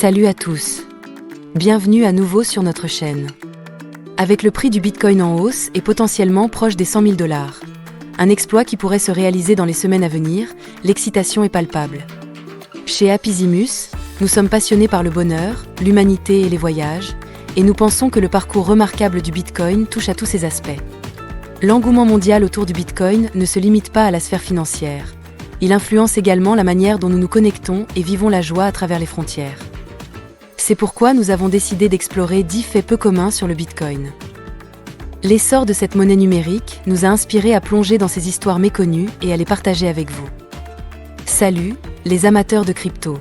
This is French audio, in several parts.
Salut à tous. Bienvenue à nouveau sur notre chaîne. Avec le prix du Bitcoin en hausse et potentiellement proche des 100 000 $, un exploit qui pourrait se réaliser dans les semaines à venir, l'excitation est palpable. Chez Apisimus, nous sommes passionnés par le bonheur, l'humanité et les voyages, et nous pensons que le parcours remarquable du Bitcoin touche à tous ces aspects. L'engouement mondial autour du Bitcoin ne se limite pas à la sphère financière. Il influence également la manière dont nous nous connectons et vivons la joie à travers les frontières. C'est pourquoi nous avons décidé d'explorer 10 faits peu communs sur le Bitcoin. L'essor de cette monnaie numérique nous a inspirés à plonger dans ces histoires méconnues et à les partager avec vous. Salut, les amateurs de crypto.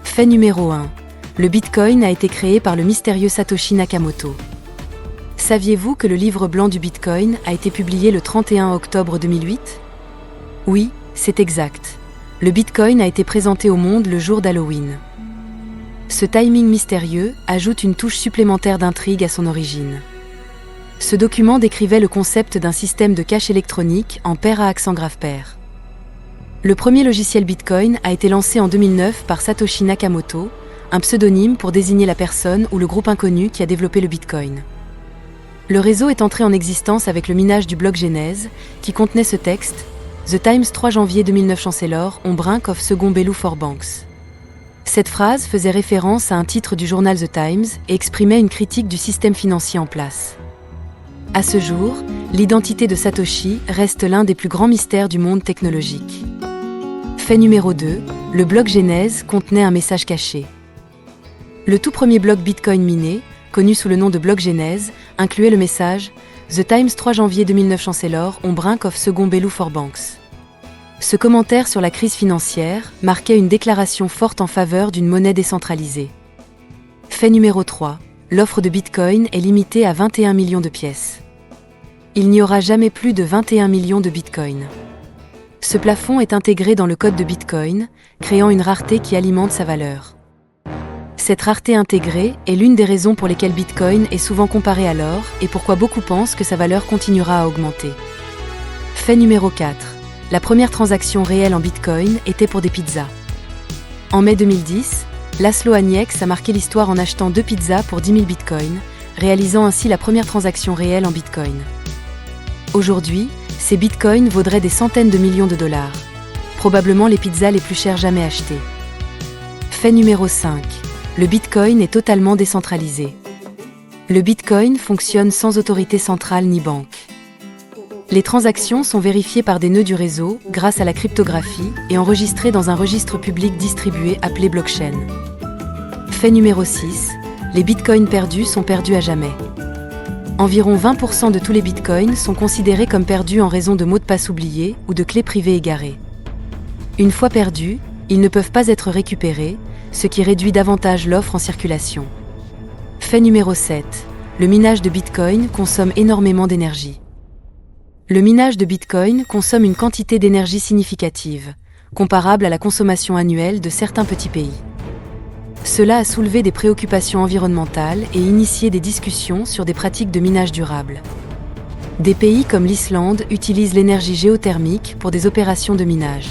Fait numéro 1. Le Bitcoin a été créé par le mystérieux Satoshi Nakamoto. Saviez-vous que le livre blanc du Bitcoin a été publié le 31 octobre 2008 ? Oui, c'est exact. Le Bitcoin a été présenté au monde le jour d'Halloween. Ce timing mystérieux ajoute une touche supplémentaire d'intrigue à son origine. Ce document décrivait le concept d'un système de cache électronique en paire à accent grave pair. Le premier logiciel Bitcoin a été lancé en 2009 par Satoshi Nakamoto, un pseudonyme pour désigner la personne ou le groupe inconnu qui a développé le Bitcoin. Le réseau est entré en existence avec le minage du bloc Genèse, qui contenait ce texte « The Times 3 janvier 2009 Chancellor on brink of second Bellew for Banks ». Cette phrase faisait référence à un titre du journal The Times et exprimait une critique du système financier en place. À ce jour, l'identité de Satoshi reste l'un des plus grands mystères du monde technologique. Fait numéro 2, le bloc Genèse contenait un message caché. Le tout premier bloc Bitcoin miné, connu sous le nom de bloc Genèse, incluait le message « The Times 3 janvier 2009 Chancellor on brink of second Bellew for Banks ». Ce commentaire sur la crise financière marquait une déclaration forte en faveur d'une monnaie décentralisée. Fait numéro 3. L'offre de Bitcoin est limitée à 21 millions de pièces. Il n'y aura jamais plus de 21 millions de Bitcoin. Ce plafond est intégré dans le code de Bitcoin, créant une rareté qui alimente sa valeur. Cette rareté intégrée est l'une des raisons pour lesquelles Bitcoin est souvent comparé à l'or et pourquoi beaucoup pensent que sa valeur continuera à augmenter. Fait numéro 4. La première transaction réelle en Bitcoin était pour des pizzas. En mai 2010, Laszlo Aniex a marqué l'histoire en achetant 2 pizzas pour 10 000 Bitcoins, réalisant ainsi la première transaction réelle en Bitcoin. Aujourd'hui, ces Bitcoins vaudraient des centaines de millions de dollars. Probablement les pizzas les plus chères jamais achetées. Fait numéro 5. Le Bitcoin est totalement décentralisé. Le Bitcoin fonctionne sans autorité centrale ni banque. Les transactions sont vérifiées par des nœuds du réseau grâce à la cryptographie et enregistrées dans un registre public distribué appelé blockchain. Fait numéro 6. Les bitcoins perdus sont perdus à jamais. Environ 20% de tous les bitcoins sont considérés comme perdus en raison de mots de passe oubliés ou de clés privées égarées. Une fois perdus, ils ne peuvent pas être récupérés, ce qui réduit davantage l'offre en circulation. Fait numéro 7. Le minage de bitcoin consomme énormément d'énergie. Le minage de Bitcoin consomme une quantité d'énergie significative, comparable à la consommation annuelle de certains petits pays. Cela a soulevé des préoccupations environnementales et initié des discussions sur des pratiques de minage durable. Des pays comme l'Islande utilisent l'énergie géothermique pour des opérations de minage.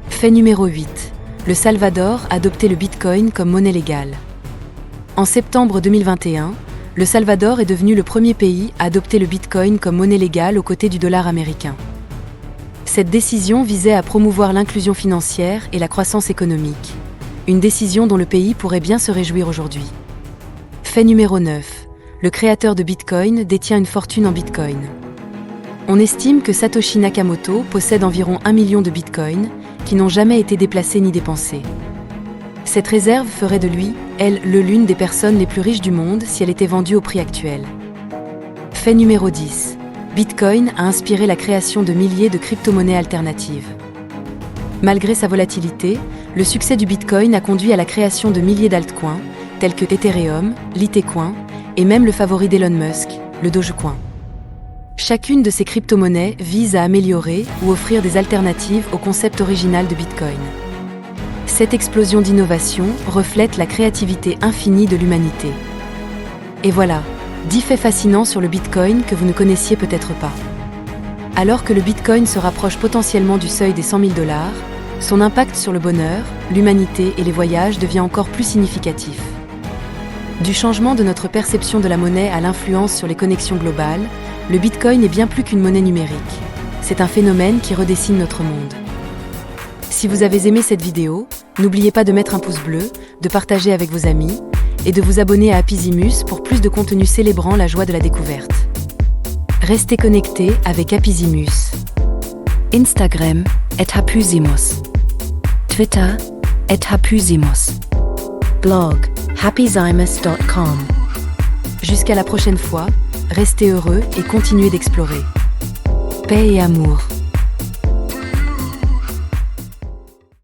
Fait numéro 8. Le Salvador a adopté le Bitcoin comme monnaie légale. En septembre 2021, le Salvador est devenu le premier pays à adopter le Bitcoin comme monnaie légale aux côtés du dollar américain. Cette décision visait à promouvoir l'inclusion financière et la croissance économique. Une décision dont le pays pourrait bien se réjouir aujourd'hui. Fait numéro 9. Le créateur de Bitcoin détient une fortune en Bitcoin. On estime que Satoshi Nakamoto possède environ 1 million de Bitcoins qui n'ont jamais été déplacés ni dépensés. Cette réserve ferait de lui, l'une des personnes les plus riches du monde si elle était vendue au prix actuel. Fait numéro 10. Bitcoin a inspiré la création de milliers de crypto-monnaies alternatives. Malgré sa volatilité, le succès du Bitcoin a conduit à la création de milliers d'altcoins, tels que Ethereum, Litecoin, et même le favori d'Elon Musk, le Dogecoin. Chacune de ces crypto-monnaies vise à améliorer ou offrir des alternatives au concept original de Bitcoin. Cette explosion d'innovation reflète la créativité infinie de l'humanité. Et voilà, 10 faits fascinants sur le Bitcoin que vous ne connaissiez peut-être pas. Alors que le Bitcoin se rapproche potentiellement du seuil des 100 000 $, Son impact sur le bonheur, l'humanité et les voyages devient encore plus significatif. Du changement de notre perception de la monnaie à l'influence sur les connexions globales, le Bitcoin est bien plus qu'une monnaie numérique. C'est un phénomène qui redessine notre monde. Si vous avez aimé cette vidéo, n'oubliez pas de mettre un pouce bleu, de partager avec vos amis et de vous abonner à Apisimus pour plus de contenu célébrant la joie de la découverte. Restez connectés avec Apisimus. Instagram @hapusimos. Twitter @hapusimos. Blog happyzymus.com. Jusqu'à la prochaine fois, restez heureux et continuez d'explorer. Paix et amour.